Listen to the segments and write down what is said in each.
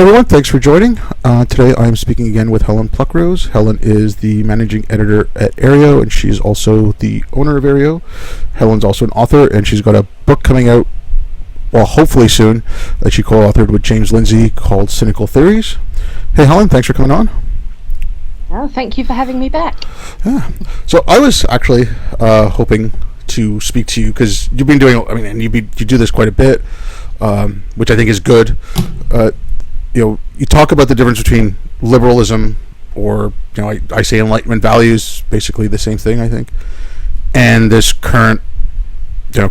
Hey everyone, thanks for joining. Today I am speaking again with Helen Pluckrose. Helen is the managing editor at Aereo, and she's also the owner of Aereo. Helen's also an author, and she's got a book coming out, well, hopefully soon, that she co-authored with James Lindsay called Cynical Theories. Hey Helen, thanks for coming on. Well, thank you for having me back. Yeah. So I was actually hoping to speak to you because you've been doing, and you do this quite a bit, which I think is good. You talk about the difference between liberalism, or I say Enlightenment values, basically the same thing, I think, and this current,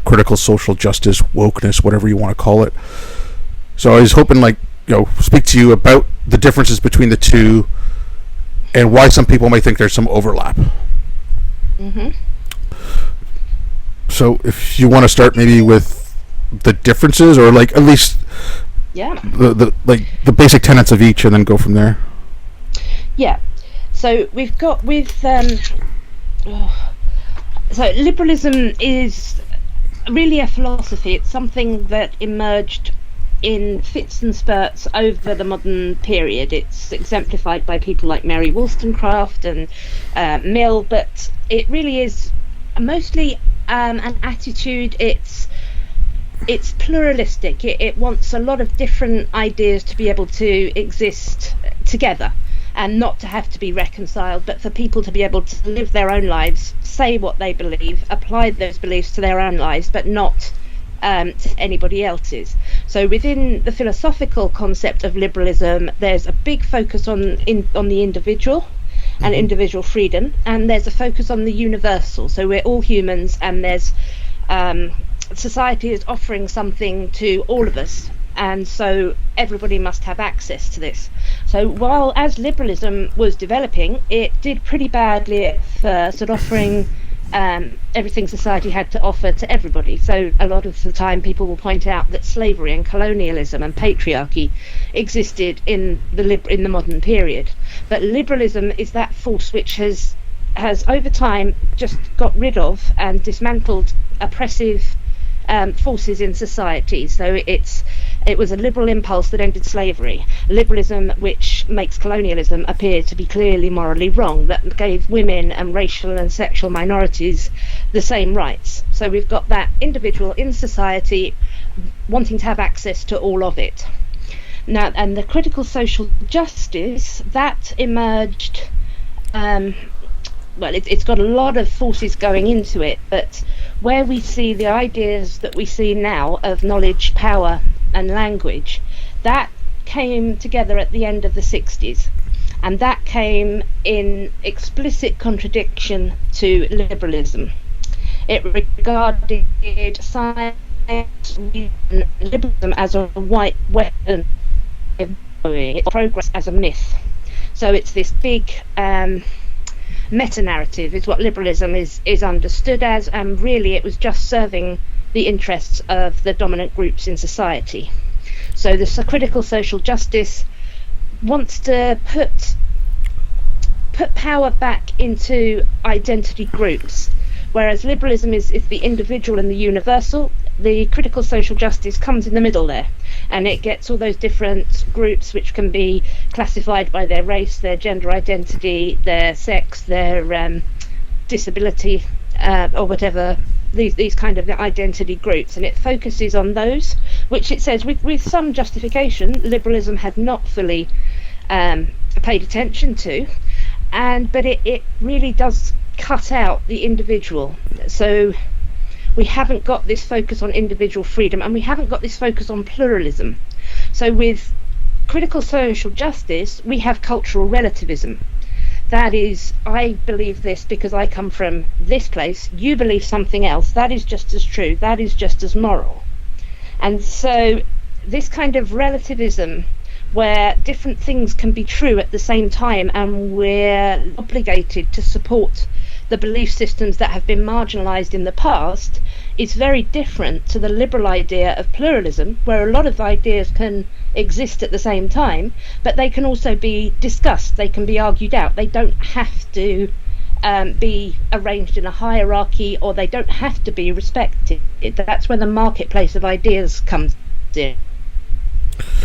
critical social justice, wokeness, whatever you want to call it. So I was hoping, speak to you about the differences between the two, and why some people may think there's some overlap. Mm-hmm. So if you want to start maybe with the differences, or at least. Yeah. The basic tenets of each, and then go from there. Yeah. So we've got so liberalism is really a philosophy. It's something that emerged in fits and spurts over the modern period. It's exemplified by people like Mary Wollstonecraft and Mill, but it really is mostly an attitude. It's pluralistic. It wants a lot of different ideas to be able to exist together and not to have to be reconciled, but for people to be able to live their own lives, say what they believe, apply those beliefs to their own lives, but not to anybody else's. So within the philosophical concept of liberalism, there's a big focus on the individual and individual freedom, and there's a focus on the universal. So we're all humans, and there's society is offering something to all of us, and so everybody must have access to this. So while as liberalism was developing, it did pretty badly at first at offering everything society had to offer to everybody. So a lot of the time people will point out that slavery and colonialism and patriarchy existed in the modern period, but liberalism is that force which has over time just got rid of and dismantled oppressive forces in society. So it was a liberal impulse that ended slavery, liberalism which makes colonialism appear to be clearly morally wrong, that gave women and racial and sexual minorities the same rights. So we've got that individual in society wanting to have access to all of it. Now, and the critical social justice that emerged, it's got a lot of forces going into it, but where we see the ideas that we see now of knowledge, power and language, that came together at the end of the 60s, and that came in explicit contradiction to liberalism. It regarded science and liberalism as a white weapon, progress as a myth. So it's this big meta-narrative is what liberalism is understood as, and really it was just serving the interests of the dominant groups in society. So the critical social justice wants to put power back into identity groups, whereas liberalism is the individual and the universal. The critical social justice comes in the middle there, and it gets all those different groups which can be classified by their race, their gender identity, their sex, their disability, or whatever, these kind of identity groups, and it focuses on those, which it says with some justification liberalism had not fully paid attention to, but it really does cut out the individual. So we haven't got this focus on individual freedom, and we haven't got this focus on pluralism. So with critical social justice, we have cultural relativism. That is, I believe this because I come from this place, you believe something else, that is just as true, that is just as moral. And so this kind of relativism, where different things can be true at the same time, and we're obligated to support the belief systems that have been marginalised in the past, is very different to the liberal idea of pluralism, where a lot of ideas can exist at the same time, but they can also be discussed, they can be argued out, they don't have to be arranged in a hierarchy, or they don't have to be respected. That's where the marketplace of ideas comes in,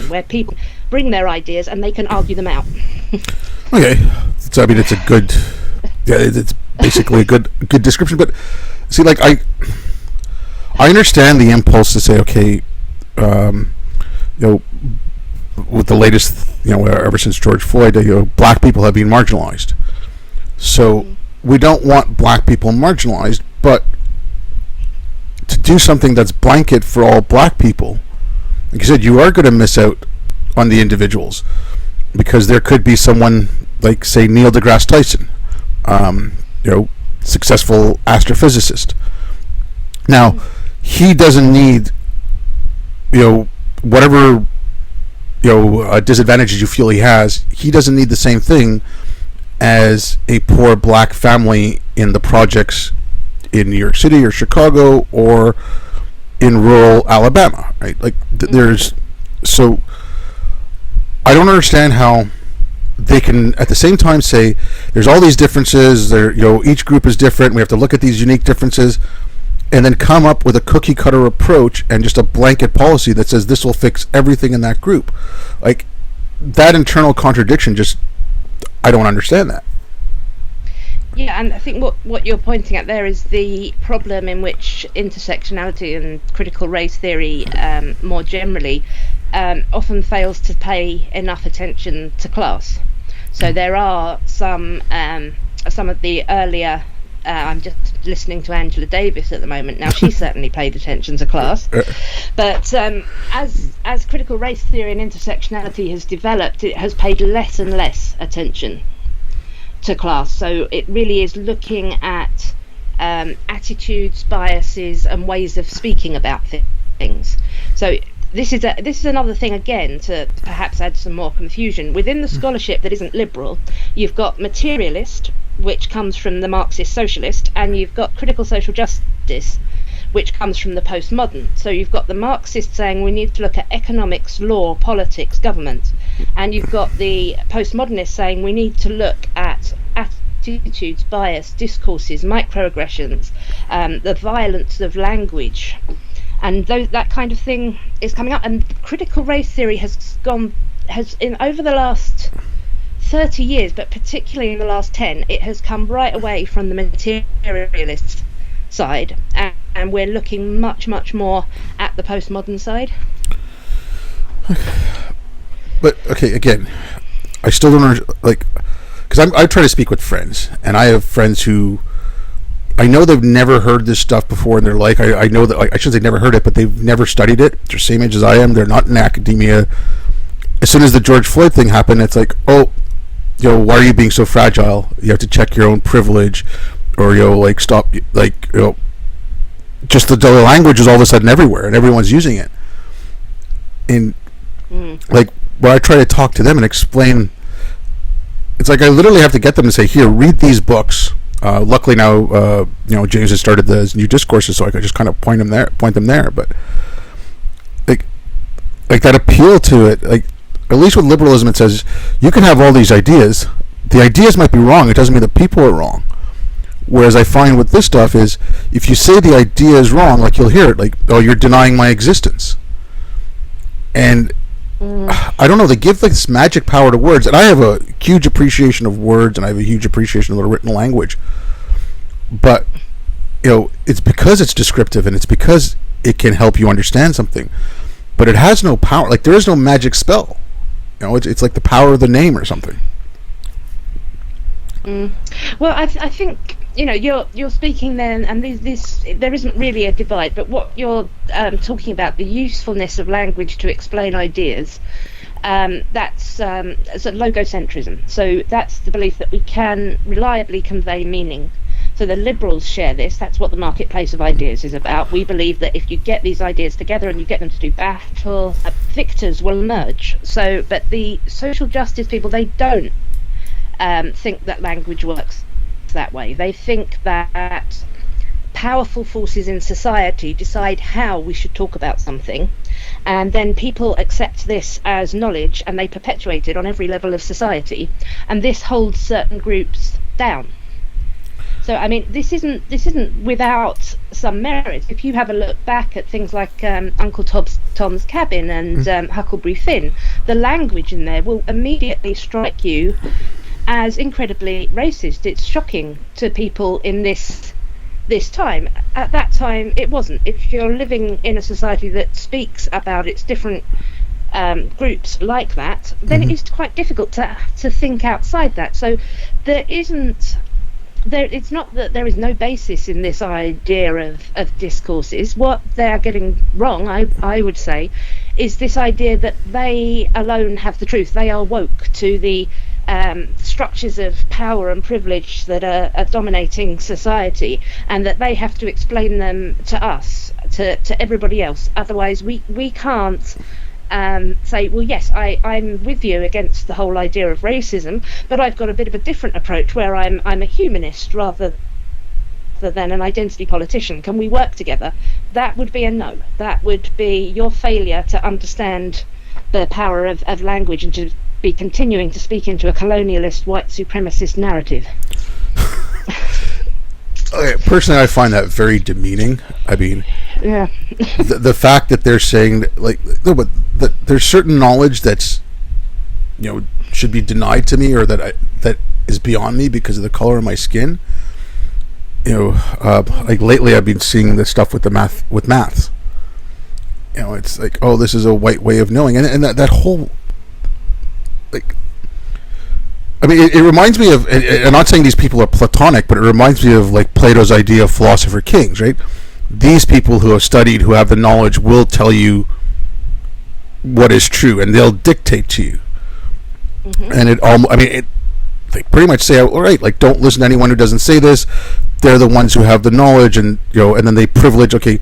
where people bring their ideas, and they can argue them out. Okay, so I mean, it's a good, it's basically a good description. But see, like I understand the impulse to say, okay, with the latest, ever since George Floyd, black people have been marginalized. So we don't want black people marginalized, but to do something that's blanket for all black people, like you said, you are going to miss out on the individuals, because there could be someone like, say, Neil deGrasse Tyson, successful astrophysicist. Now, he doesn't need, whatever, disadvantages you feel he has. He doesn't need the same thing as a poor black family in the projects in New York City or Chicago or in rural Alabama, right? Like, so I don't understand how they can at the same time say there's all these differences, each group is different, we have to look at these unique differences, and then come up with a cookie cutter approach and just a blanket policy that says this will fix everything in that group. Like, that internal contradiction, just, I don't understand that. Yeah, and I think what you're pointing at there is the problem in which intersectionality and critical race theory, more generally, often fails to pay enough attention to class. So there are some of the earlier, I'm just listening to Angela Davis at the moment now, she certainly paid attention to class, but as critical race theory and intersectionality has developed, it has paid less and less attention to class. So it really is looking at attitudes, biases, and ways of speaking about things. So this is another thing, again, to perhaps add some more confusion. Within the scholarship that isn't liberal, you've got materialist, which comes from the Marxist socialist, and you've got critical social justice, which comes from the postmodern. So you've got the Marxist saying we need to look at economics, law, politics, government, and you've got the postmodernist saying we need to look at attitudes, bias, discourses, microaggressions, the violence of language, and that kind of thing is coming up. And critical race theory has over the last 30 years, but particularly in the last 10, it has come right away from the materialist side, and we're looking much, much more at the postmodern side. But okay, again, I still don't because I try to speak with friends, and I have friends who I know they've never heard this stuff before, and they're like, I know that, I shouldn't say never heard it, but they've never studied it. They're the same age as I am. They're not in academia. As soon as the George Floyd thing happened, it's like, oh, why are you being so fragile? You have to check your own privilege, or stop, just the language is all of a sudden everywhere, and everyone's using it. And when I try to talk to them and explain, it's like I literally have to get them to say, here, read these books. Luckily now, James has started the new discourses, so I can just kind of point them there. But like that appeal to it, like, at least with liberalism, it says you can have all these ideas. The ideas might be wrong. It doesn't mean the people are wrong. Whereas I find with this stuff is, if you say the idea is wrong, like, you'll hear it, like, oh, you're denying my existence. And I don't know, they give this magic power to words, and I have a huge appreciation of words, and I have a huge appreciation of the written language. But, it's because it's descriptive, and it's because it can help you understand something. But it has no power. Like, there is no magic spell. It's like the power of the name or something. Well, I think you're speaking then, and there isn't really a divide, but what you're talking about, the usefulness of language to explain ideas, that's logocentrism. So that's the belief that we can reliably convey meaning. So the liberals share this. That's what the marketplace of ideas is about. We believe that if you get these ideas together and you get them to do battle, victors will emerge. So, but the social justice people, they don't think that language works that way. They think that powerful forces in society decide how we should talk about something, and then people accept this as knowledge and they perpetuate it on every level of society, and this holds certain groups down. So I mean, this isn't without some merit. If you have a look back at things like Uncle Tom's Cabin and Huckleberry Finn, the language in there will immediately strike you as incredibly racist. It's shocking to people in this time. At that time, it wasn't. If you're living in a society that speaks about its different groups like that, then it is quite difficult to think outside that. So it's not that there is no basis in this idea of discourses. What they're getting wrong, I would say, is this idea that they alone have the truth. They are woke to the structures of power and privilege that are dominating society, and that they have to explain them to us, to everybody else. Otherwise, we can't say, well, yes, I'm with you against the whole idea of racism, but I've got a bit of a different approach where I'm a humanist rather than an identity politician. Can we work together? That would be a no. That would be your failure to understand the power of language and to be continuing to speak into a colonialist, white supremacist narrative. Okay, personally, I find that very demeaning. I mean, yeah. the fact that they're saying that, like, no, but there's certain knowledge that's, should be denied to me, or that is beyond me because of the color of my skin. Like lately, I've been seeing this stuff with maths. It's like, oh, this is a white way of knowing, and that whole, like, I mean, it reminds me of, and I'm not saying these people are Platonic, but it reminds me of, like, Plato's idea of philosopher kings, right? These people who have studied, who have the knowledge, will tell you what is true, and they'll dictate to you. And they pretty much say, all right, like, don't listen to anyone who doesn't say this. They're the ones who have the knowledge, and and then they privilege. Okay,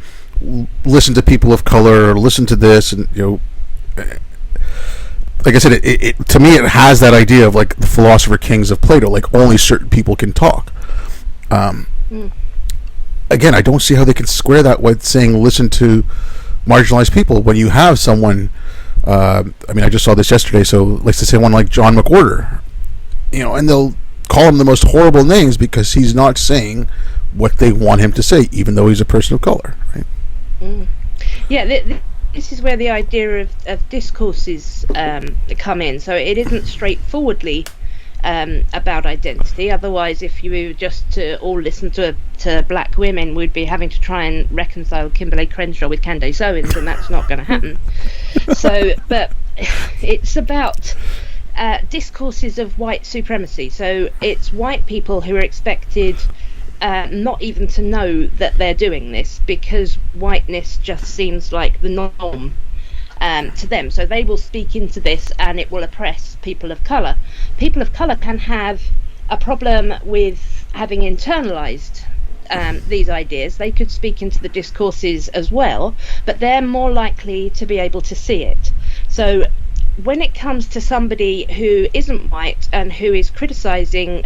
listen to people of color, or listen to this, and like I said, it to me, it has that idea of, like, the philosopher kings of Plato, like, only certain people can talk. Again, I don't see how they can square that with saying listen to marginalized people when you have someone. I mean, I just saw this yesterday. So, let's say one like John McWhorter, and they'll call him the most horrible names because he's not saying what they want him to say, even though he's a person of color, right? Yeah. This is where the idea of discourses come in. So it isn't straightforwardly about identity. Otherwise, if you were just to all listen to black women, we'd be having to try and reconcile Kimberlé Crenshaw with Candace Owens, and that's not going to happen. But it's about discourses of white supremacy. So it's white people who are expected not even to know that they're doing this, because whiteness just seems like the norm to them. So they will speak into this, and it will oppress people of colour. People of colour can have a problem with having internalised these ideas. They could speak into the discourses as well, but they're more likely to be able to see it. So when it comes to somebody who isn't white and who is criticising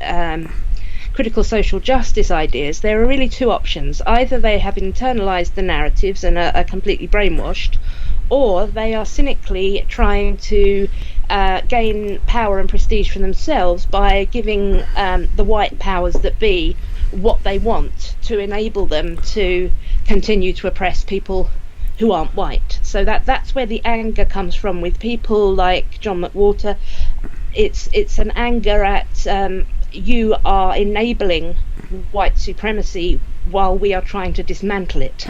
critical social justice ideas, there are really two options. Either they have internalized the narratives and are completely brainwashed, or they are cynically trying to gain power and prestige for themselves by giving the white powers that be what they want to enable them to continue to oppress people who aren't white. So that's where the anger comes from with people like John McWhorter. It's an anger at you are enabling white supremacy while we are trying to dismantle it.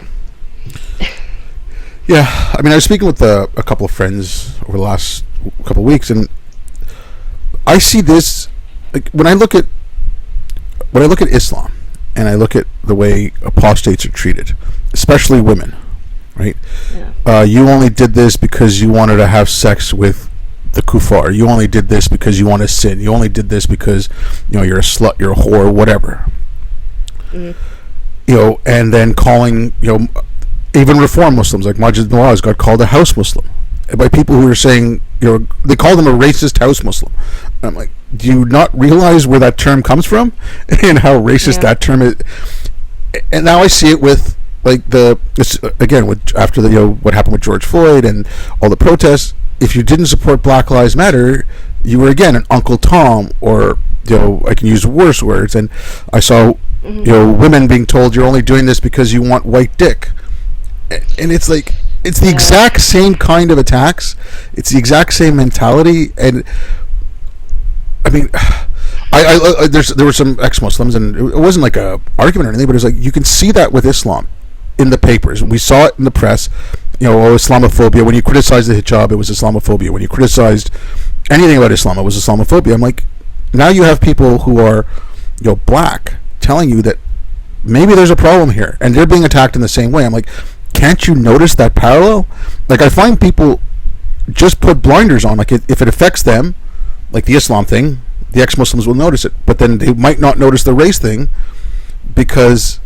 Yeah, I mean, I was speaking with a couple of friends over the last couple of weeks, and I see this, like, when I look at Islam, and I look at the way apostates are treated, especially women, right? Yeah. You only did this because you wanted to have sex with the kuffar. You only did this because you want to sin. You only did this because you're a slut, you're a whore, whatever. And then calling even Reform Muslims like Majid Nawaz got called a house Muslim by people who are saying they call him a racist house Muslim. I'm like, do you not realize where that term comes from and how racist that term is? And now I see it with, like, after what happened with George Floyd and all the protests. If you didn't support Black Lives Matter, you were, again, an Uncle Tom, or I can use worse words. And I saw women being told you're only doing this because you want white dick, and it's like it's the exact same kind of attacks. It's the exact same mentality, and I mean, there were some ex-Muslims, and it wasn't like a argument or anything, but it was like you can see that with Islam in the papers. We saw it in the press. Islamophobia. When you criticized the hijab, it was Islamophobia. When you criticized anything about Islam, it was Islamophobia. I'm like, now you have people who are, black, telling you that maybe there's a problem here, and they're being attacked in the same way. I'm like, can't you notice that parallel? Like, I find people just put blinders on. Like, if it affects them, like the Islam thing, the ex-Muslims will notice it, but then they might not notice the race thing because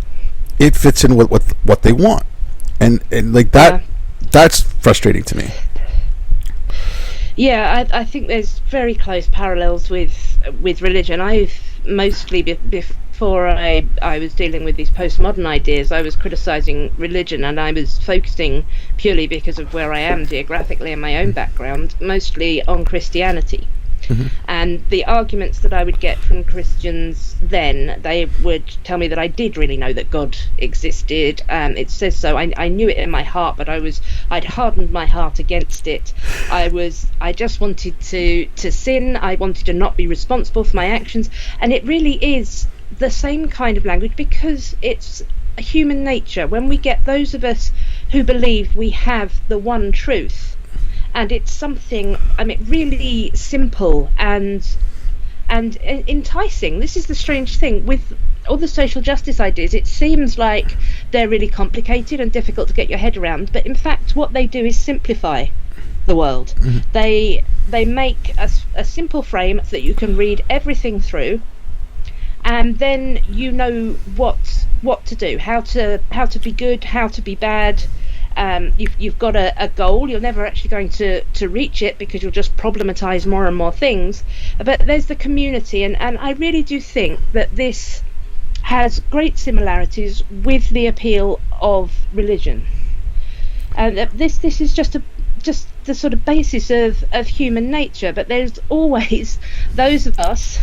it fits in with what they want, and like that. That's frustrating to me. Yeah, I think there's very close parallels with religion. I've mostly before I was dealing with these postmodern ideas, I was criticizing religion, and I was focusing purely because of where I am geographically and my own background, mostly on Christianity. Mm-hmm. And the arguments that I would get from Christians then, they would tell me that I did really know that God existed. It says so. I knew it in my heart, but I'd hardened my heart against it. I just wanted to sin. I wanted to not be responsible for my actions. And it really is the same kind of language, because it's human nature. When we get those of us who believe we have the one truth, and it's something, really simple and enticing. This is the strange thing with all the social justice ideas. It seems like they're really complicated and difficult to get your head around, but in fact what they do is simplify the world. Mm-hmm. They make a simple frame that you can read everything through, and then you know what to do, how to be good, how to be bad. You've got a goal. You're never actually going to reach it, because you'll just problematize more and more things. But there's the community, and I really do think that this has great similarities with the appeal of religion. And this is just the sort of basis of human nature. But there's always those of us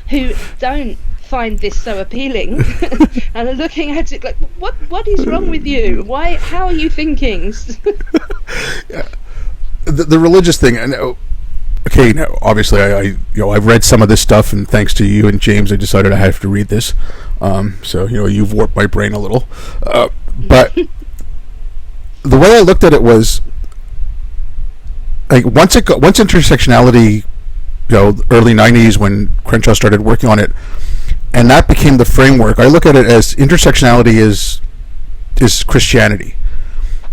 who don't find this so appealing and are looking at it like, what is wrong with you? How are you thinking? Yeah. The religious thing, and okay, now obviously I've read some of this stuff, and thanks to you and James, I decided I have to read this. So you've warped my brain a little, but the way I looked at it was like once intersectionality, early 90s when Crenshaw started working on it, and that became the framework. I look at it as intersectionality is Christianity.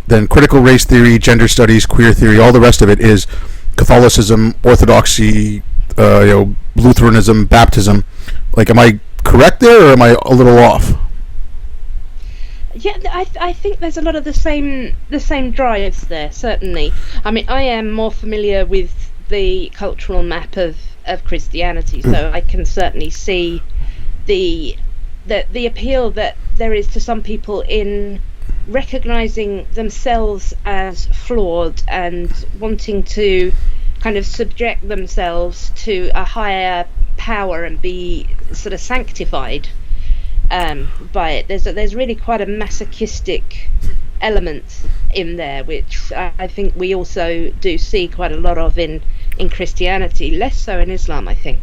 Then critical race theory, gender studies, queer theory, all the rest of it is Catholicism, Orthodoxy, Lutheranism, Baptism. Like, am I correct there, or am I a little off? Yeah, I think there's a lot of the same drives there, certainly. I am more familiar with the cultural map of Christianity, so I can certainly see the appeal that there is to some people in recognizing themselves as flawed and wanting to kind of subject themselves to a higher power and be sort of sanctified by it. There's really quite a masochistic element in there, which I think we also do see quite a lot of in Christianity, less so in Islam, I think.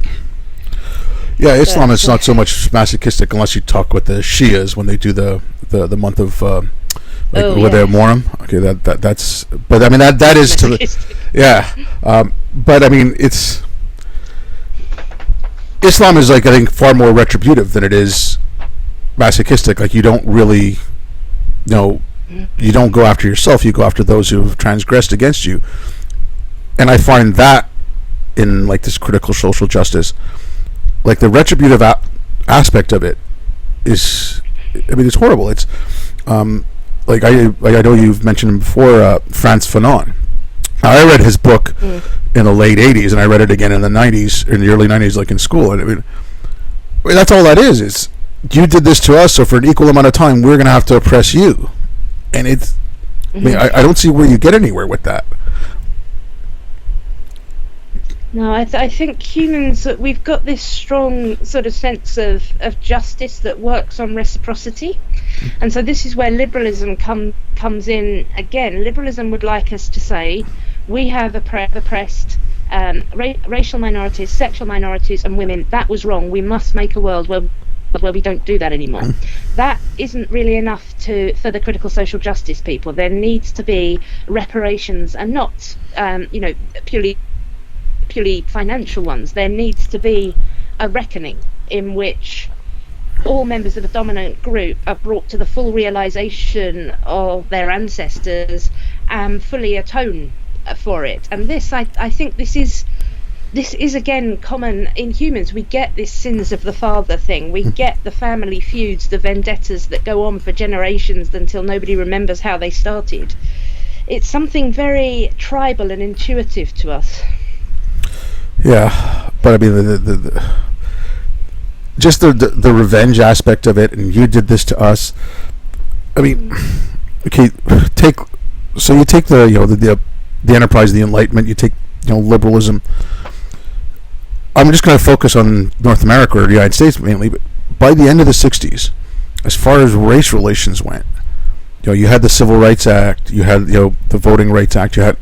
Yeah, Islam is not so much masochistic unless you talk with the Shias when they do the month of with their Muharram. Okay, that's. But that is to the, yeah. But it's Islam is, like, I think, far more retributive than it is masochistic. Like, you don't really, you don't go after yourself. You go after those who have transgressed against you. And I find that in, like, this critical social justice, like, the retributive aspect of it is, it's horrible. It's like I know you've mentioned him before, Frantz Fanon. I read his book in the late 80s, and I read it again in the 90s, in the early 90s, like in school. And that's all that is. It's, you did this to us, so for an equal amount of time, we're going to have to oppress you. And it's, I don't see where you get anywhere with that. No, I think humans, we've got this strong sort of sense of justice that works on reciprocity. And so this is where liberalism comes in again. Liberalism would like us to say, we have oppressed racial minorities, sexual minorities and women. That was wrong. We must make a world where we don't do that anymore. That isn't really enough for the critical social justice people. There needs to be reparations, and not purely financial ones. There needs to be a reckoning in which all members of the dominant group are brought to the full realization of their ancestors and fully atone for it. And this, I think this is again common in humans. We get this sins of the father thing. We get the family feuds, the vendettas that go on for generations until nobody remembers how they started. It's something very tribal and intuitive to us. Yeah, but I mean the revenge aspect of it, and you did this to us. I mean, okay, you take the enterprise, the Enlightenment. You take liberalism. I'm just going to focus on North America or the United States mainly. But by the end of the '60s, as far as race relations went, you had the Civil Rights Act, you had the Voting Rights Act, you had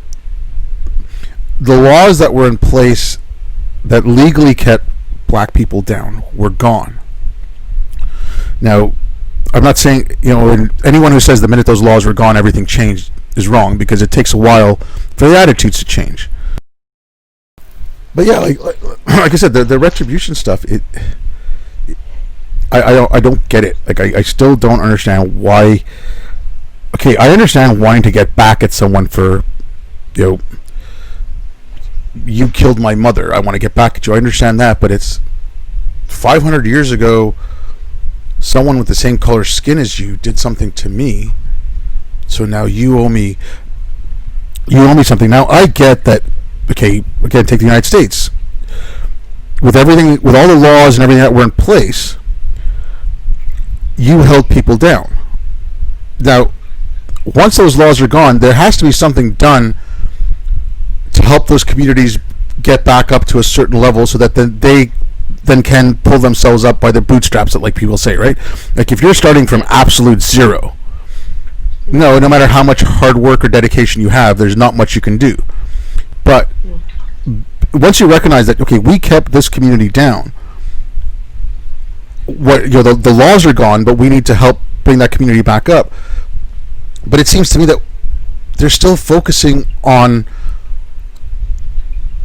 the laws that were in place that legally kept black people down were gone. Now, I'm not saying, anyone who says the minute those laws were gone, everything changed is wrong, because it takes a while for the attitudes to change. But yeah, like I said, the retribution stuff, I don't get it. Like I still don't understand why. Okay, I understand wanting to get back at someone for, you killed my mother, I want to get back at you. I understand that, but it's 500 years ago. Someone with the same color skin as you did something to me, so now you owe me something. Now I get that. Okay, again, take the United States. With all the laws and everything that were in place, you held people down. Now, once those laws are gone, there has to be something done to help those communities get back up to a certain level, so that they can pull themselves up by their bootstraps, like people say, right? Like if you're starting from absolute zero, no matter how much hard work or dedication you have, there's not much you can do. But once you recognize that, okay, we kept this community down, the laws are gone, but we need to help bring that community back up. But it seems to me that they're still focusing on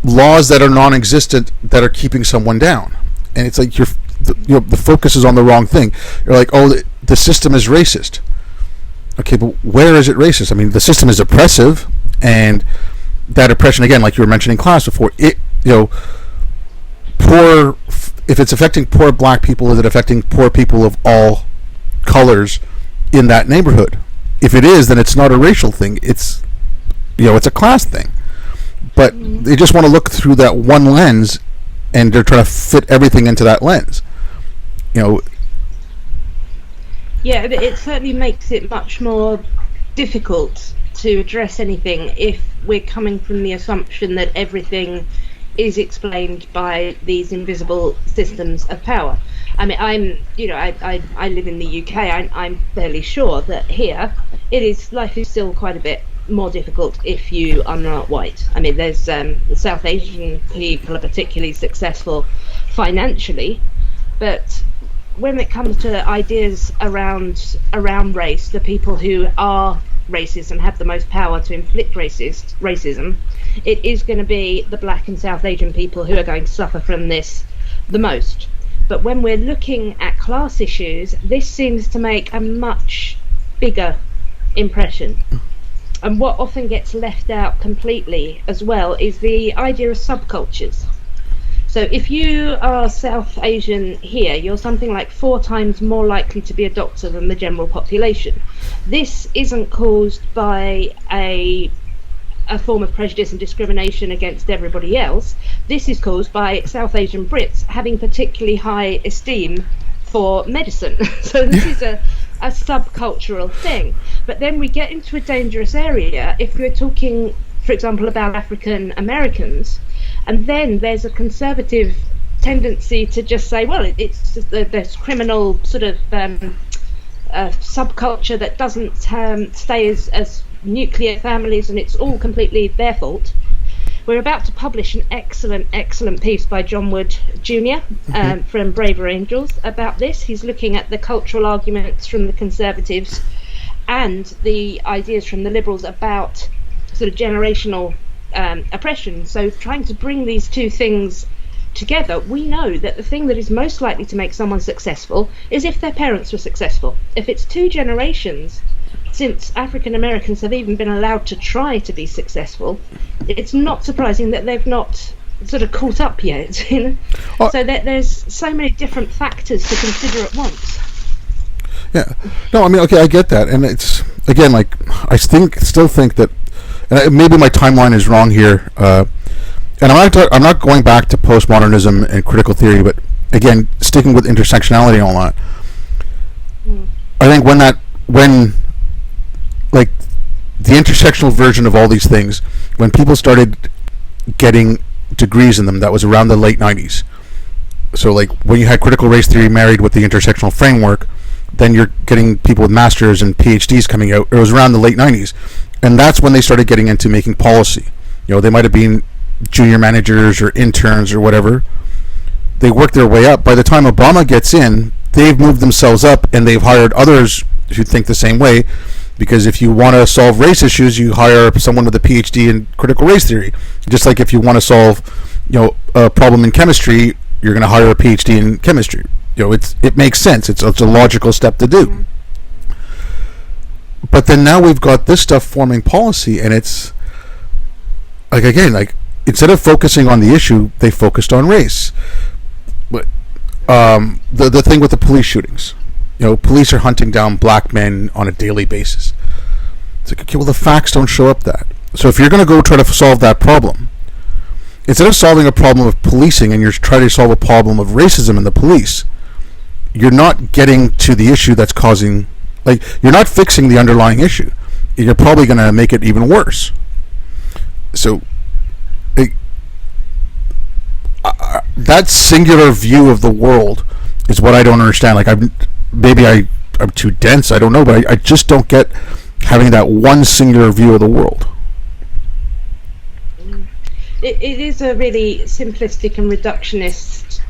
laws that are non-existent, that are keeping someone down, and it's like the focus is on the wrong thing. You're like, oh, the system is racist. Okay, but where is it racist? I mean, the system is oppressive, and that oppression, again, like you were mentioning class before, if it's affecting poor black people, is it affecting poor people of all colors in that neighborhood? If it is, then it's not a racial thing. It's a class thing. But they just want to look through that one lens, and they're trying to fit everything into that lens. Yeah, but it certainly makes it much more difficult to address anything if we're coming from the assumption that everything is explained by these invisible systems of power. I mean, I live in the UK. I'm fairly sure that here life is still quite a bit more difficult if you are not white. I mean, there's South Asian people are particularly successful financially, but when it comes to ideas around race, the people who are racist and have the most power to inflict racism, it is going to be the black and South Asian people who are going to suffer from this the most. But when we're looking at class issues, this seems to make a much bigger impression. And what often gets left out completely as well is the idea of subcultures. So if you are South Asian here, you're something like 4 times more likely to be a doctor than the general population. This isn't caused by a form of prejudice and discrimination against everybody else. This is caused by South Asian Brits having particularly high esteem for medicine. So this is a subcultural thing. But then we get into a dangerous area if we're talking, for example, about African Americans. And then there's a conservative tendency to just say, well, it's there's criminal sort of subculture that doesn't stay as nuclear families, and it's all completely their fault. We're about to publish an excellent piece by John Wood Jr. From Braver Angels about this. He's looking at the cultural arguments from the Conservatives and the ideas from the Liberals about sort of generational oppression. So trying to bring these two things together, we know that the thing that is most likely to make someone successful is if their parents were successful. If it's two generations since African Americans have even been allowed to try to be successful, it's not surprising that they've not sort of caught up yet. You know? So there's so many different factors to consider at once. Yeah, no, I mean, okay, I get that, and it's again like I still think that, and maybe my timeline is wrong here, and I'm not going back to postmodernism and critical theory, but again, sticking with intersectionality and all that. I think when like the intersectional version of all these things, when people started getting degrees in them, that was around the late 90s. So like when you had critical race theory married with the intersectional framework, then you're getting people with masters and PhDs coming out. It was around the late 90s, and that's when they started getting into making policy. You know, they might have been junior managers or interns or whatever. They worked their way up. By the time Obama gets in, they've moved themselves up, and they've hired others who think the same way. Because if you want to solve race issues, you hire someone with a PhD in critical race theory. Just like if you want to solve, you know, a problem in chemistry, you're going to hire a PhD in chemistry. You know, it makes sense. It's a logical step to do. But then now we've got this stuff forming policy, and it's like, again, like instead of focusing on the issue, they focused on race. But the thing with the police shootings. You know, police are hunting down black men on a daily basis. It's like, okay, well, the facts don't show up that. So if you're going to go try to solve that problem, instead of solving a problem of policing and you're trying to solve a problem of racism in the police, you're not getting to the issue that's causing, like, you're not fixing the underlying issue. You're probably going to make it even worse. So, that singular view of the world is what I don't understand. Like, I'm too dense, I don't know, but I just don't get having that one singular view of the world. It is a really simplistic and reductionist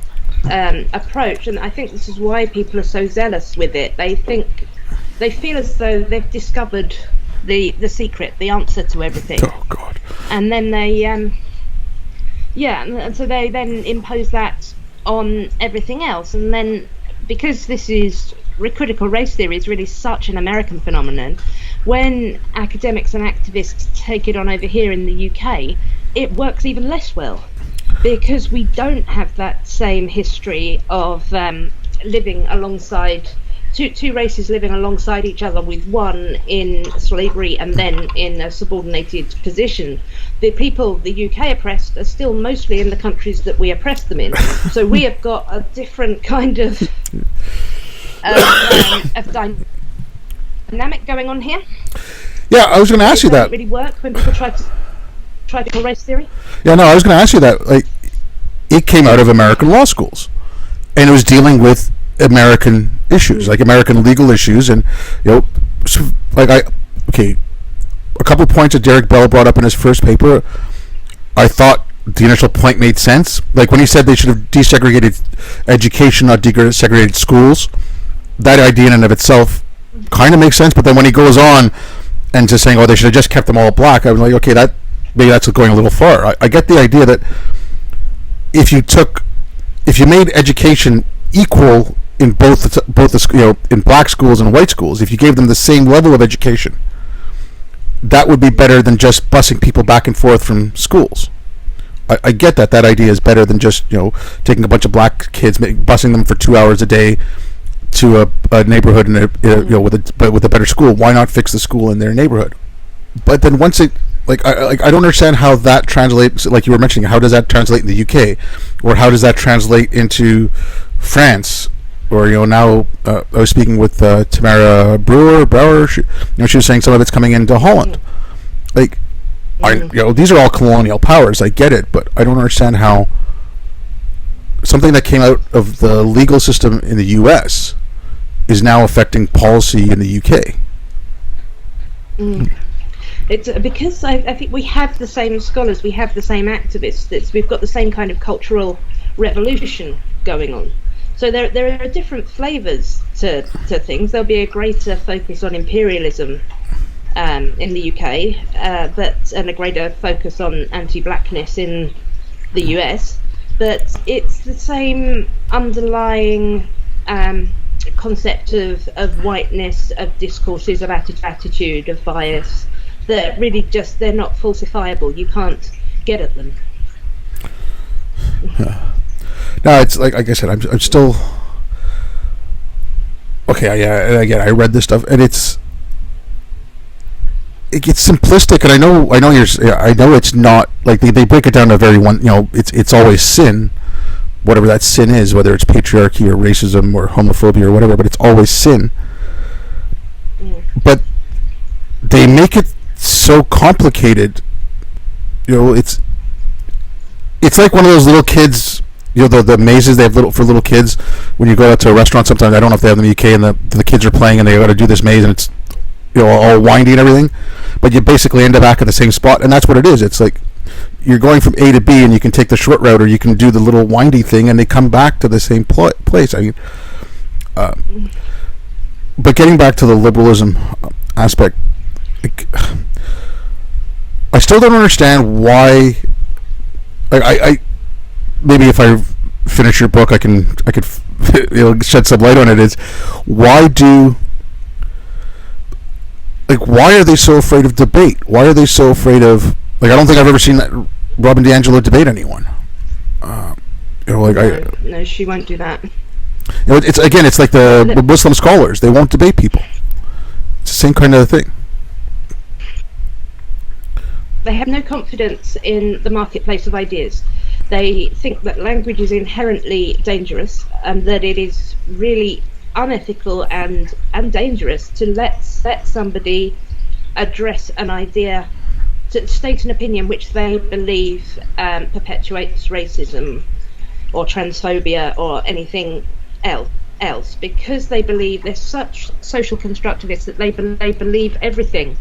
approach, and I think this is why people are so zealous with it. They feel as though they've discovered the secret, the answer to everything. Oh God! And then they, and so they then impose that on everything else, and then because this is critical race theory is really such an American phenomenon, when academics and activists take it on over here in the UK, it works even less well, because we don't have that same history of living alongside two races living alongside each other, with one in slavery and then in a subordinated position. The people the UK oppressed are still mostly in the countries that we oppressed them in. So we have got a different kind of dynamic going on here. Yeah, I was going to ask you that. Does it really work when people try to race theory? Yeah, no, I was going to ask you that. Like, it came out of American law schools, and it was dealing with American issues, like American legal issues, and you know, so, like a couple of points that Derek Bell brought up in his first paper, I thought the initial point made sense. Like when he said they should have desegregated education, not desegregated schools, that idea in and of itself kind of makes sense. But then when he goes on and just saying, oh, they should have just kept them all black, I'm like, okay, maybe that's going a little far. I get the idea that if you made education equal in both the, you know, in black schools and white schools, if you gave them the same level of education, that would be better than just busing people back and forth from schools. I get that idea is better than just, you know, taking a bunch of black kids, busing them for 2 hours a day to a neighborhood and you know, with a better school. Why not fix the school in their neighborhood? But then once it, I don't understand how that translates. Like you were mentioning, how does that translate in the UK, or how does that translate into France? Or, you know, now I was speaking with Tamara Brouwer. She was saying some of it's coming into Holland. Like, these are all colonial powers. I get it, but I don't understand how something that came out of the legal system in the U.S. is now affecting policy in the U.K. It's because I think we have the same scholars, we have the same activists. We've got the same kind of cultural revolution going on. So there are different flavours to things. There'll be a greater focus on imperialism in the UK, and a greater focus on anti-blackness in the US. But it's the same underlying concept of whiteness, of discourses, of attitude, of bias, that really just, they're not falsifiable. You can't get at them. No, it's like I said, I'm still okay. Yeah, and again, I read this stuff, and it gets simplistic, and I know I know it's not like they break it down to very one. It's always sin, whatever that sin is, whether it's patriarchy or racism or homophobia or whatever, but it's always sin. But they make it so complicated. It's like one of those little kids. The mazes they have for little kids when you go out to a restaurant. Sometimes, I don't know if they have them in the UK, and the kids are playing and they got to do this maze, and it's all windy and everything, but you basically end up back at the same spot, and that's what it is. It's like you're going from A to B, and you can take the short route, or you can do the little windy thing, and they come back to the same place. I mean, but getting back to the liberalism aspect, I still don't understand why. I maybe if I finish your book, I could shed some light on it. Is why are they so afraid of debate? Why are they so afraid of I don't think I've ever seen that Robin DiAngelo debate anyone. No, she won't do that. It's like the Muslim scholars. They won't debate people. It's the same kind of thing. They have no confidence in the marketplace of ideas. They think that language is inherently dangerous, and that it is really unethical and dangerous to let somebody address an idea, to state an opinion which they believe perpetuates racism or transphobia or anything else, because they believe they're such social constructivists that they believe everything.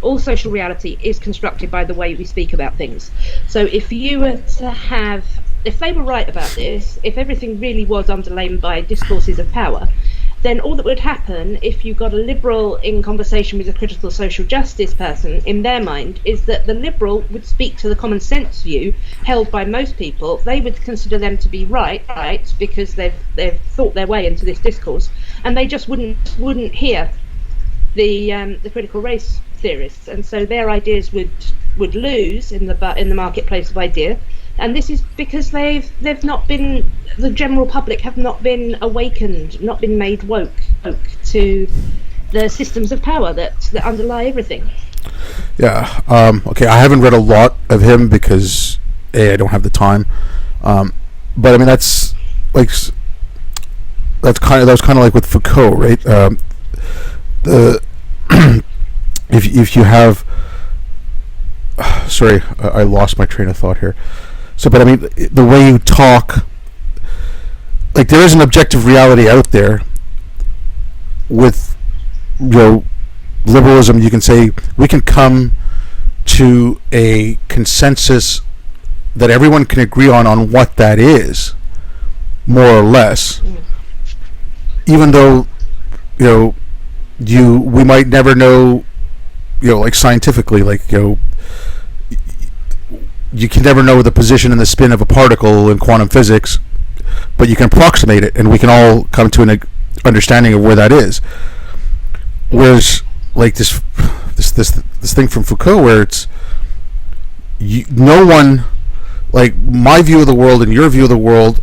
All social reality is constructed by the way we speak about things. So if they were right about this, if everything really was underlain by discourses of power, then all that would happen if you got a liberal in conversation with a critical social justice person, in their mind, is that the liberal would speak to the common sense view held by most people. They would consider them to be right, because they've thought their way into this discourse, and they just wouldn't hear the critical race theorists, and so their ideas would lose in the marketplace of idea. And this is because the general public have not been awakened, not been made woke to the systems of power that underlie everything. Yeah. Okay. I haven't read a lot of him because I don't have the time. But I mean that was kind of like with Foucault, right? If you have, sorry, I lost my train of thought here. So, but I mean, the way you talk, like there is an objective reality out there. With liberalism, you can say we can come to a consensus that everyone can agree on what that is, more or less. Even though we might never know, like scientifically, you can never know the position and the spin of a particle in quantum physics, but you can approximate it, and we can all come to an understanding of where that is. Whereas, like this thing from Foucault, where it's no one, like my view of the world and your view of the world,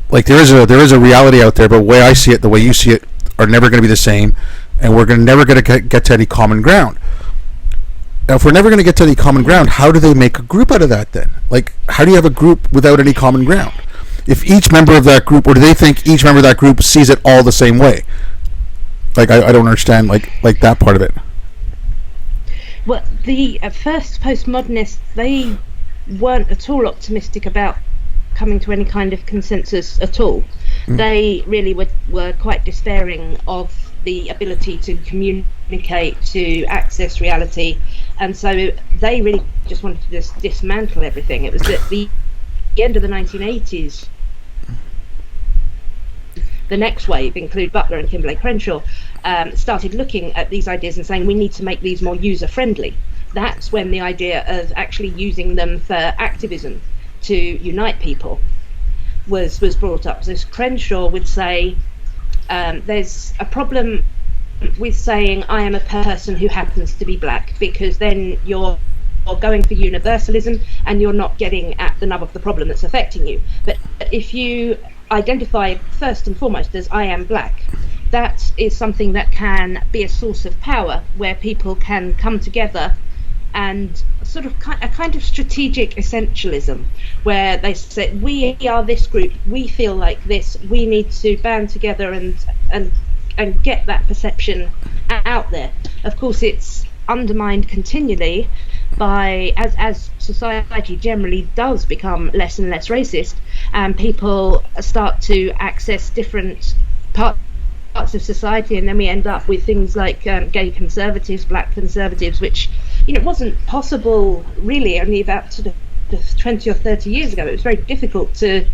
like there is a reality out there, but the way I see it, the way you see it, are never going to be the same, and we're never going to get to any common ground. Now, if we're never going to get to any common ground, how do they make a group out of that then? Like, how do you have a group without any common ground? If each member of that group, or do they think each member of that group sees it all the same way? Like, I don't understand, like that part of it. Well, the first postmodernists, they weren't at all optimistic about coming to any kind of consensus at all. They really were quite despairing of the ability to communicate, to access reality, and so they really just wanted to just dismantle everything. It was at the end of the 1980s. The next wave, include Butler and Kimberlé Crenshaw, started looking at these ideas and saying we need to make these more user-friendly. That's when the idea of actually using them for activism to unite people was brought up. So Crenshaw would say there's a problem with saying I am a person who happens to be black, because then you're going for universalism and you're not getting at the nub of the problem that's affecting you. But if you identify first and foremost as I am black, that is something that can be a source of power, where people can come together and sort of a kind of strategic essentialism, where they say we are this group, we feel like this, we need to band together and get that perception out there. Of course, it's undermined continually by as society generally does become less and less racist, and people start to access different parts of society, and then we end up with things like gay conservatives, black conservatives, which wasn't possible really only about sort of 20 or 30 years ago. It was very difficult to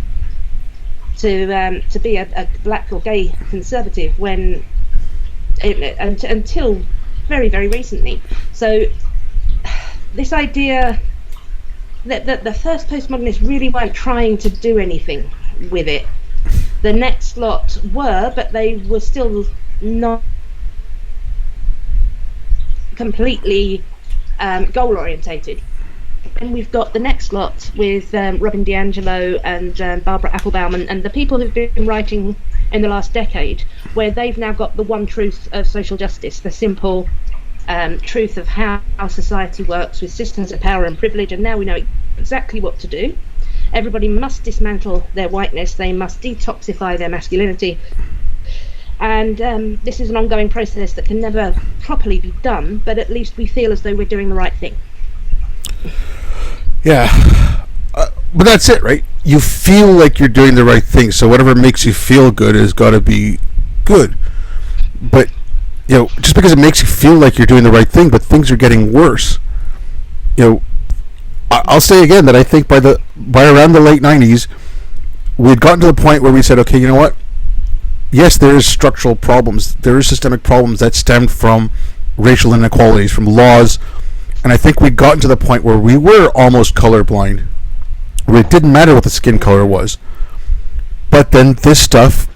be a black or gay conservative until very, very recently. So this idea that the first postmodernists really weren't trying to do anything with it. The next lot were, but they were still not completely goal orientated. And we've got the next lot with Robin DiAngelo and Barbara Applebaum and the people who've been writing in the last decade, where they've now got the one truth of social justice, the simple truth of how society works with systems of power and privilege, and now we know exactly what to do. Everybody must dismantle their whiteness, they must detoxify their masculinity, and this is an ongoing process that can never properly be done, but at least we feel as though we're doing the right thing. Yeah, but that's it, right? You feel like you're doing the right thing, so whatever makes you feel good has got to be good. But just because it makes you feel like you're doing the right thing, but things are getting worse. I'll say again that I think by around the late 90s, we had gotten to the point where we said, okay, you know what? Yes, there is structural problems. There is systemic problems that stemmed from racial inequalities, from laws. And I think we'd gotten to the point where we were almost colorblind, where it didn't matter what the skin color was. But then this stuff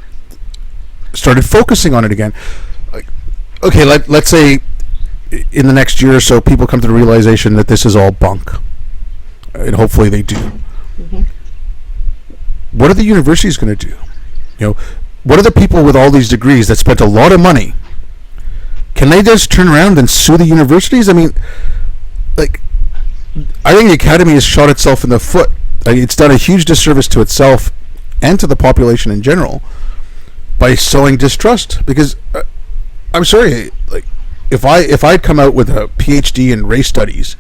started focusing on it again. Okay, let's say in the next year or so, people come to the realization that this is all bunk. And hopefully they do. Mm-hmm. What are the universities going to do? What are the people with all these degrees that spent a lot of money? Can they just turn around and sue the universities? I mean, I think the academy has shot itself in the foot. It's done a huge disservice to itself and to the population in general by sowing distrust. Because I'm sorry, if I'd come out with a PhD in race studies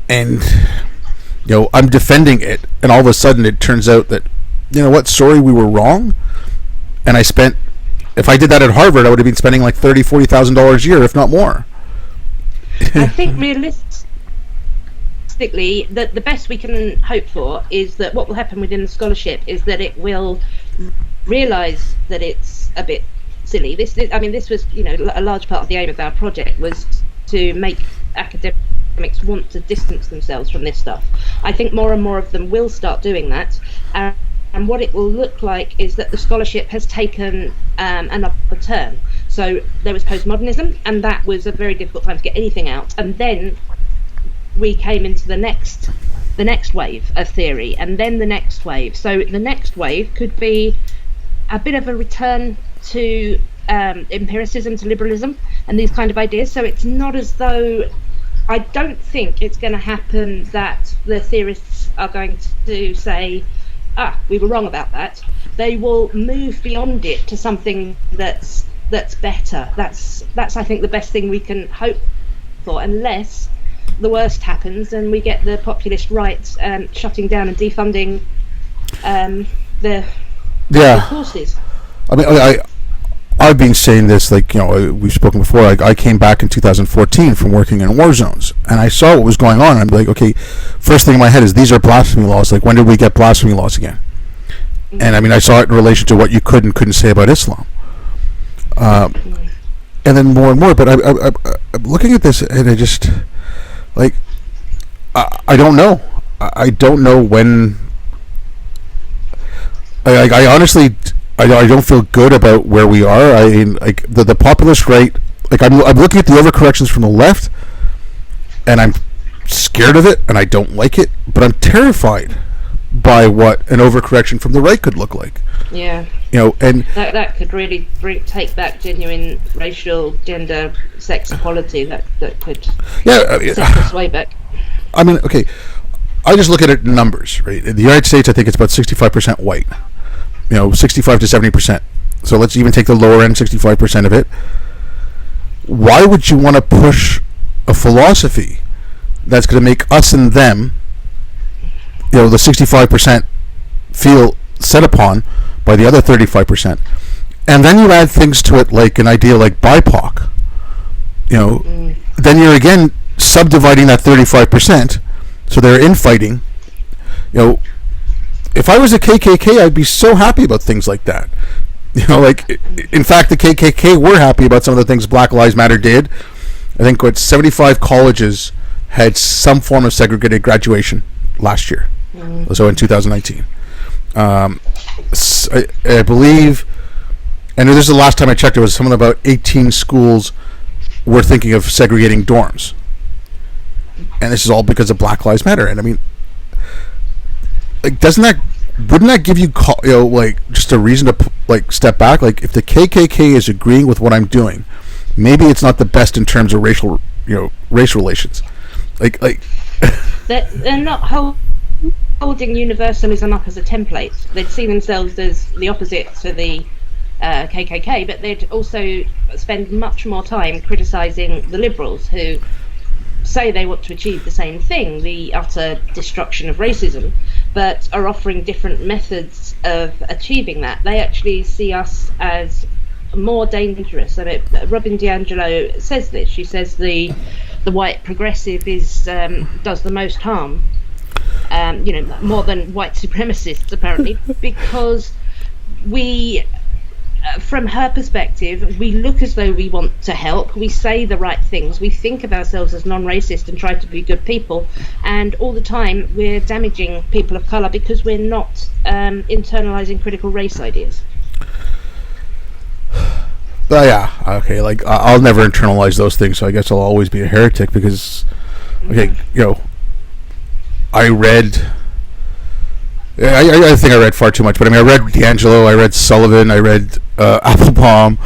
and I'm defending it, and all of a sudden it turns out that sorry, we were wrong, and if I did that at Harvard, I would have been spending like $30,000-$40,000 a year, if not more. I think realistically, the best we can hope for is that what will happen within the scholarship is that it will realise that it's a bit silly. This was a large part of the aim of our project was to make academics want to distance themselves from this stuff. I think more and more of them will start doing that, and what it will look like is that the scholarship has taken another turn. So there was postmodernism, and that was a very difficult time to get anything out, and then we came into the next wave of theory, and then the next wave. So the next wave could be a bit of a return to empiricism, to liberalism, and these kind of ideas. So it's not as though, I don't think it's going to happen that the theorists are going to say, we were wrong about that. They will move beyond it to something that's better. That's I think the best thing we can hope for, unless the worst happens and we get the populist right shutting down and defunding the courses. I mean, I've been saying this, like, we've spoken before. I came back in 2014 from working in war zones, and I saw what was going on. And I'm like, okay, first thing in my head is, these are blasphemy laws. Like, when did we get blasphemy laws again? And I mean, I saw it in relation to what you could and couldn't say about Islam. And then more and more, but I'm looking at this, and I just, like, I don't know. I don't know when. I honestly, I don't feel good about where we are. I mean, like, the populist right, like, I'm looking at the overcorrections from the left, and I'm scared of it, and I don't like it, but I'm terrified by what an overcorrection from the right could look like. Yeah. And that could really take back genuine racial, gender, sex equality. That could set us way back. I mean, okay, I just look at it in numbers, right? In the United States, I think it's about 65% white. 65 to 70%. So let's even take the lower end, 65% of it. Why would you want to push a philosophy that's going to make us and them, the 65%, feel set upon by the other 35%? And then you add things to it, like an idea like BIPOC. Then you're again subdividing that 35%, so they're infighting. If I was a KKK, I'd be so happy about things like that. Like, in fact, the KKK were happy about some of the things Black Lives Matter did. I think 75 colleges had some form of segregated graduation last year. So in 2019. I believe, and this is the last time I checked, it was something about 18 schools were thinking of segregating dorms. And this is all because of Black Lives Matter. And I mean, like, wouldn't that give you, like, just a reason to, like, step back? Like, if the KKK is agreeing with what I'm doing, maybe it's not the best in terms of race relations. Like they're not holding universalism up as a template. They'd see themselves as the opposite to the KKK, but they'd also spend much more time criticising the liberals, who say they want to achieve the same thing, the utter destruction of racism, but are offering different methods of achieving that. They actually see us as more dangerous. I mean, Robin DiAngelo says this. She says the white progressive does the most harm, more than white supremacists, apparently, because we, from her perspective, we look as though we want to help, we say the right things, we think of ourselves as non-racist and try to be good people, and all the time we're damaging people of colour because we're not internalising critical race ideas. Yeah, okay, like, I'll never internalize those things, so I guess I'll always be a heretic, because, okay, I think I read far too much, but I mean, I read D'Angelo, I read Sullivan, I read Applebaum,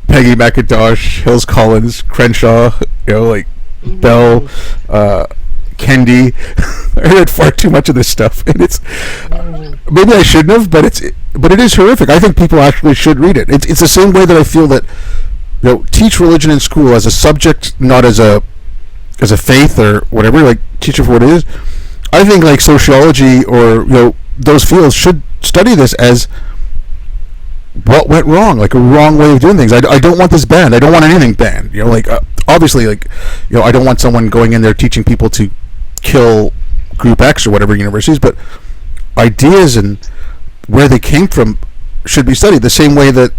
Peggy McIntosh, Hills Collins, Crenshaw, Bell, Kendi. I read far too much of this stuff, and it's maybe I shouldn't have, but it is horrific. I think people actually should read it. It's the same way that I feel that teach religion in school as a subject, not as a faith or whatever. Like, teach it for what it is. I think, like, sociology or those fields should study this as what went wrong, like a wrong way of doing things. I don't want this banned. I don't want anything banned. Obviously, like, I don't want someone going in there teaching people to kill Group X or whatever universities, but ideas and where they came from should be studied the same way that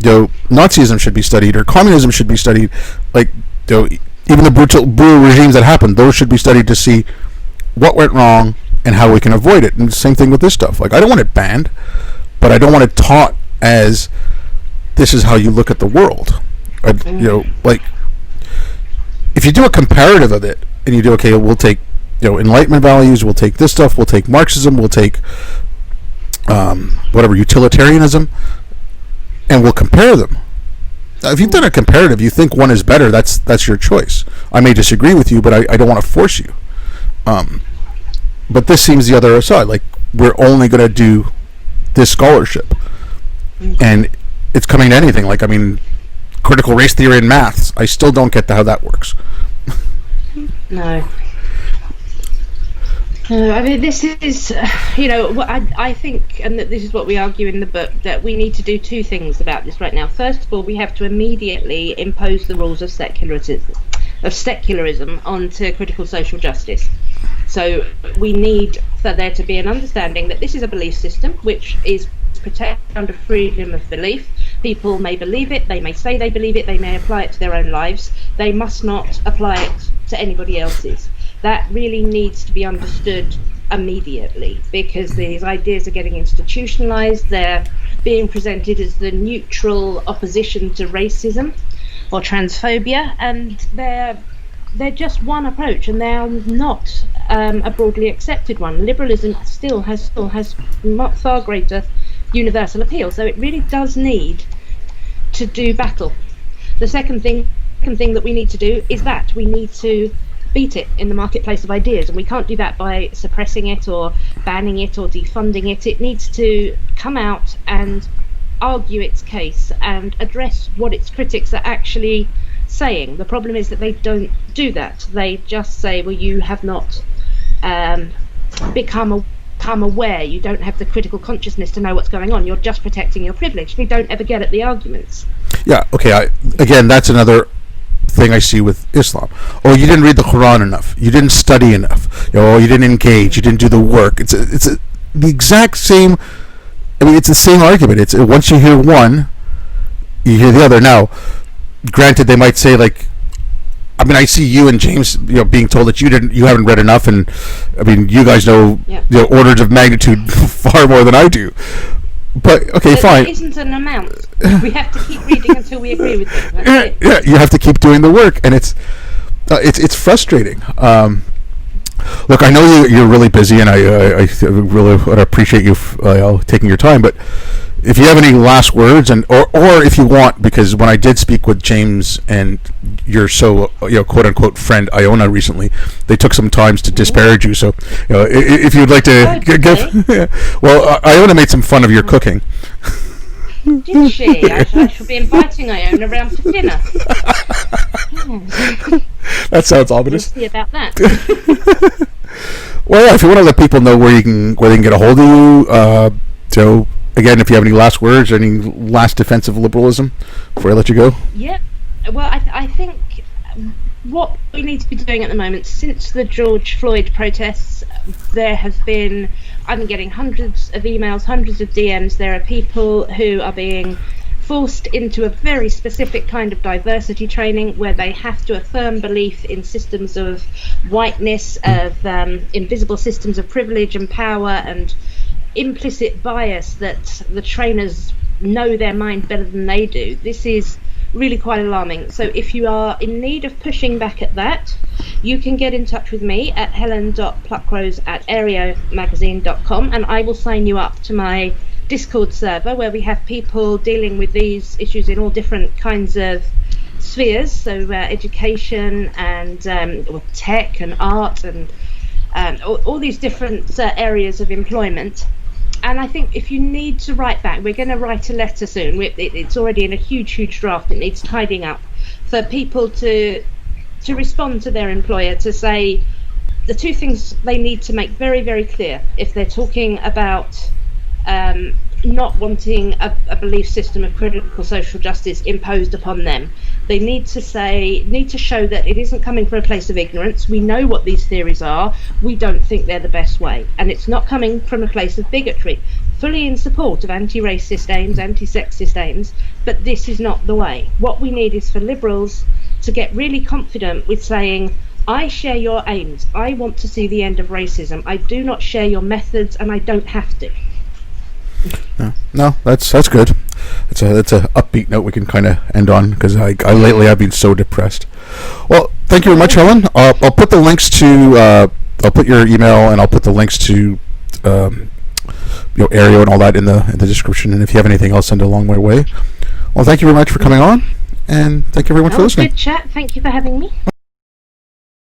Nazism should be studied or communism should be studied. Like, even the brutal regimes that happened, those should be studied to see what went wrong and how we can avoid it. And the same thing with this stuff. Like, I don't want it banned, but I don't want it taught as this is how you look at the world. Like, if you do a comparative of it and you do, okay, we'll take Enlightenment values, we'll take this stuff, we'll take Marxism, we'll take whatever, utilitarianism, and we'll compare them. Now, if you've done a comparative, you think one is better, that's your choice. I may disagree with you, but I don't want to force you. But this seems the other side. Like, we're only going to do this scholarship, and it's coming to anything. Like, I mean, critical race theory and maths. I still don't get how that works. No. I mean, this is, what I think, and that this is what we argue in the book, that we need to do two things about this right now. First of all, we have to immediately impose the rules of secularism onto critical social justice. So we need for there to be an understanding that this is a belief system which is protected under freedom of belief. People may believe it, they may say they believe it, they may apply it to their own lives. They must not apply it to anybody else's. That really needs to be understood immediately, because these ideas are getting institutionalized. They're being presented as the neutral opposition to racism or transphobia, and they're just one approach, and they're not a broadly accepted one. Liberalism still has far greater universal appeal, so it really does need to do battle. The second thing that we need to do is that we need to beat it in the marketplace of ideas, and we can't do that by suppressing it or banning it or defunding it. It needs to come out and argue its case and address what its critics are actually saying. The problem is that they don't do that. They just say, well, you have not become aware, you don't have the critical consciousness to know what's going on, you're just protecting your privilege. We don't ever get at the arguments. Yeah, okay, again, that's another thing I see with Islam. Oh, you didn't read the Quran enough. You didn't study enough. You didn't engage. You didn't do the work. It's the exact same. I mean, it's the same argument. It's once you hear one, you hear the other. Now, granted, they might say like, I mean, I see you and James, being told that you haven't read enough, and I mean, you guys know, orders of magnitude far more than I do. But okay, fine. There isn't an amount. We have to keep reading until we agree with them. That's it. Yeah, you have to keep doing the work, and it's frustrating. Look, I know you're really busy, and I really appreciate you taking your time. But if you have any last words, or if you want, because when I did speak with James and your quote unquote friend Iona recently, they took some time to disparage you. So if you'd like to give, well, Iona made some fun of your cooking. Did she? I shall be inviting Iona around for dinner. That sounds ominous. We'll see about that. Well, yeah, if you want to let people know where they can get a hold of you, so again, if you have any last words or any last defense of liberalism before I let you go. Yep. Well, I think what we need to be doing at the moment, since the George Floyd protests, there has been, I'm getting hundreds of emails, hundreds of DMs. There are people who are being forced into a very specific kind of diversity training where they have to affirm belief in systems of whiteness, of invisible systems of privilege and power, and implicit bias that the trainers know their mind better than they do. This is really quite alarming. So if you are in need of pushing back at that, you can get in touch with me at helen.pluckrose@areomagazine.com, and I will sign you up to my Discord server where we have people dealing with these issues in all different kinds of spheres, so education and tech and art and all these different areas of employment. And I think if you need to write back, we're going to write a letter soon. It's already in a huge draft. It needs tidying up for people to respond to their employer, to say the two things they need to make very, very clear if they're talking about not wanting a belief system of critical social justice imposed upon them. They need to show that it isn't coming from a place of ignorance. We know what these theories are. We don't think they're the best way. And it's not coming from a place of bigotry. Fully in support of anti-racist aims, anti-sexist aims, but this is not the way. What we need is for liberals to get really confident with saying, I share your aims. I want to see the end of racism. I do not share your methods, and I don't have to. No, that's good. That's a upbeat note we can kind of end on, because I lately I've been so depressed. Well, thank you very much, Helen. I'll put the links to I'll put your email, and I'll put the links to Aereo and all that in the description. And if you have anything else, send it along my way. Well, thank you very much for coming on, and thank you everyone for listening. Good chat. Thank you for having me.